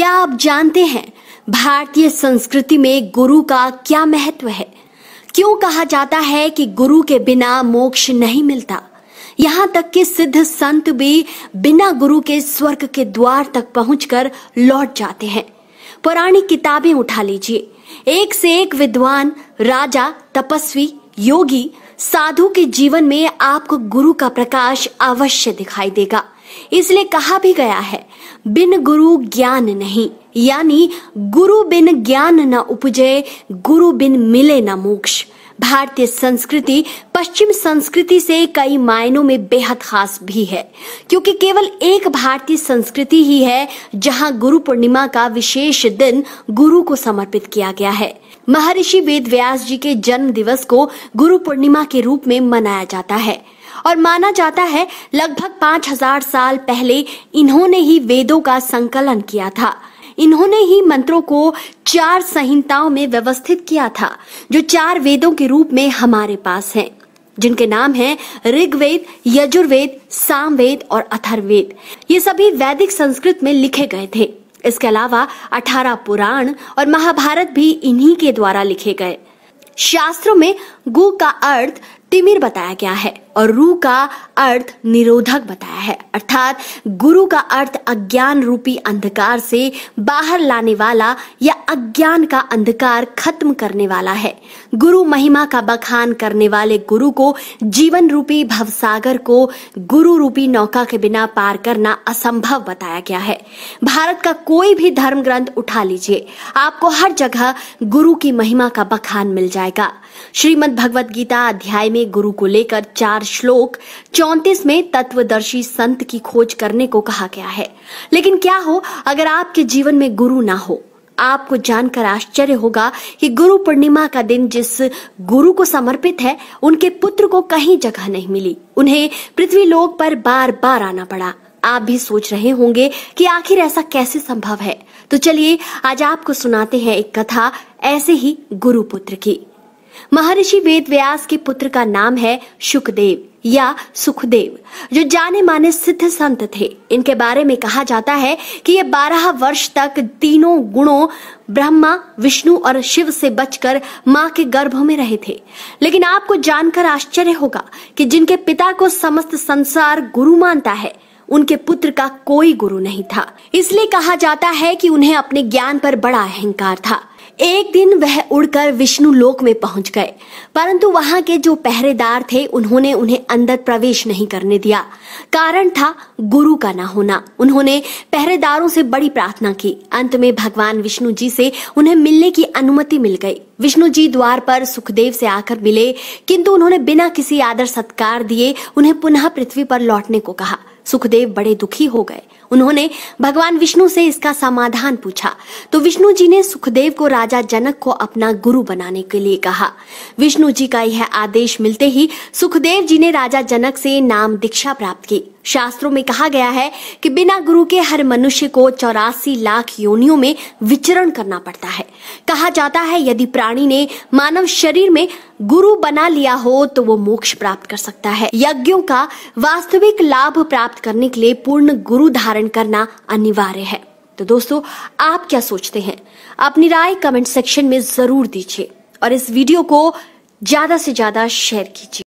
क्या आप जानते हैं भारतीय संस्कृति में गुरु का क्या महत्व है? क्यों कहा जाता है कि गुरु के बिना मोक्ष नहीं मिलता? यहाँ तक कि सिद्ध संत भी बिना गुरु के स्वर्ग के द्वार तक पहुंचकर लौट जाते हैं। पुरानी किताबें उठा लीजिए, एक से एक विद्वान, राजा, तपस्वी, योगी, साधु के जीवन में आपको गुरु का प्रकाश अवश्य दिखाई देगा। इसलिए कहा भी गया है, बिन गुरु ज्ञान नहीं, यानी गुरु बिन ज्ञान न उपजे, गुरु बिन मिले न मोक्ष। भारतीय संस्कृति पश्चिम संस्कृति से कई मायनों में बेहद खास भी है, क्योंकि केवल एक भारतीय संस्कृति ही है जहां गुरु पूर्णिमा का विशेष दिन गुरु को समर्पित किया गया है। महर्षि वेद व्यास जी के जन्म दिवस को गुरु पूर्णिमा के रूप में मनाया जाता है और माना जाता है लगभग 5000 साल पहले इन्होंने ही वेदों का संकलन किया था। इन्होंने ही मंत्रों को 4 संहिताओं में व्यवस्थित किया था, जो 4 वेदों के रूप में हमारे पास हैं, जिनके नाम हैं ऋग्वेद, यजुर्वेद, सामवेद और अथर्ववेद। ये सभी वैदिक संस्कृत में लिखे गए थे। इसके अलावा 18 पुराण और महाभारत भी इन्हीं के द्वारा लिखे गए। शास्त्रों में गु का अर्थ तिमिर बताया गया है और रू का अर्थ निरोधक बताया है, अर्थात गुरु का अर्थ अज्ञान रूपी अंधकार से बाहर लाने वाला या अज्ञान का अंधकार खत्म करने वाला है। गुरु महिमा का बखान करने वाले गुरु को जीवन रूपी भवसागर को गुरु रूपी नौका के बिना पार करना असंभव बताया गया है। भारत का कोई भी धर्म ग्रंथ उठा लीजिए, आपको हर जगह गुरु की महिमा का बखान मिल जाएगा। श्रीमद् भगवत गीता अध्याय में गुरु को लेकर 4 श्लोक 34 में तत्वदर्शी संत की खोज करने को कहा गया है। लेकिन क्या हो अगर आपके जीवन में गुरु ना हो? आपको जानकर आश्चर्य होगा कि गुरु पूर्णिमा का दिन जिस गुरु को समर्पित है, उनके पुत्र को कहीं जगह नहीं मिली। उन्हें पृथ्वी लोक पर बार बार आना पड़ा। आप भी सोच रहे होंगे कि आखिर ऐसा कैसे संभव है। तो चलिए आज आपको सुनाते हैं एक कथा ऐसे ही गुरु पुत्र की। महर्षि वेद व्यास के पुत्र का नाम है शुकदेव या सुखदेव, जो जाने माने सिद्ध संत थे। इनके बारे में कहा जाता है कि ये 12 वर्ष तक तीनों गुणों ब्रह्मा, विष्णु और शिव से बचकर मां के गर्भ में रहे थे। लेकिन आपको जानकर आश्चर्य होगा कि जिनके पिता को समस्त संसार गुरु मानता है, उनके पुत्र का कोई गुरु नहीं था। इसलिए कहा जाता है कि उन्हें अपने ज्ञान पर बड़ा अहंकार था। एक दिन वह उड़कर विष्णु लोक में पहुंच गए, परंतु वहां के जो पहरेदार थे उन्होंने उन्हें अंदर प्रवेश नहीं करने दिया। कारण था गुरु का ना होना। उन्होंने पहरेदारों से बड़ी प्रार्थना की। अंत में भगवान विष्णु जी से उन्हें मिलने की अनुमति मिल गई। विष्णु जी द्वार पर सुखदेव से आकर मिले, किंतु उन्होंने बिना किसी आदर सत्कार दिए उन्हें पुनः पृथ्वी पर लौटने को कहा। सुखदेव बड़े दुखी हो गए। उन्होंने भगवान विष्णु से इसका समाधान पूछा तो विष्णु जी ने सुखदेव को राजा जनक को अपना गुरु बनाने के लिए कहा। विष्णु जी का यह आदेश मिलते ही सुखदेव जी ने राजा जनक से नाम दीक्षा प्राप्त की। शास्त्रों में कहा गया है कि बिना गुरु के हर मनुष्य को 84 लाख योनियों में विचरण करना पड़ता है। कहा जाता है यदि प्राणी ने मानव शरीर में गुरु बना लिया हो तो वो मोक्ष प्राप्त कर सकता है। यज्ञों का वास्तविक लाभ प्राप्त करने के लिए पूर्ण गुरु धारण करना अनिवार्य है। तो दोस्तों, आप क्या सोचते हैं? अपनी राय कमेंट सेक्शन में जरूर दीजिए और इस वीडियो को ज्यादा से ज्यादा शेयर कीजिए।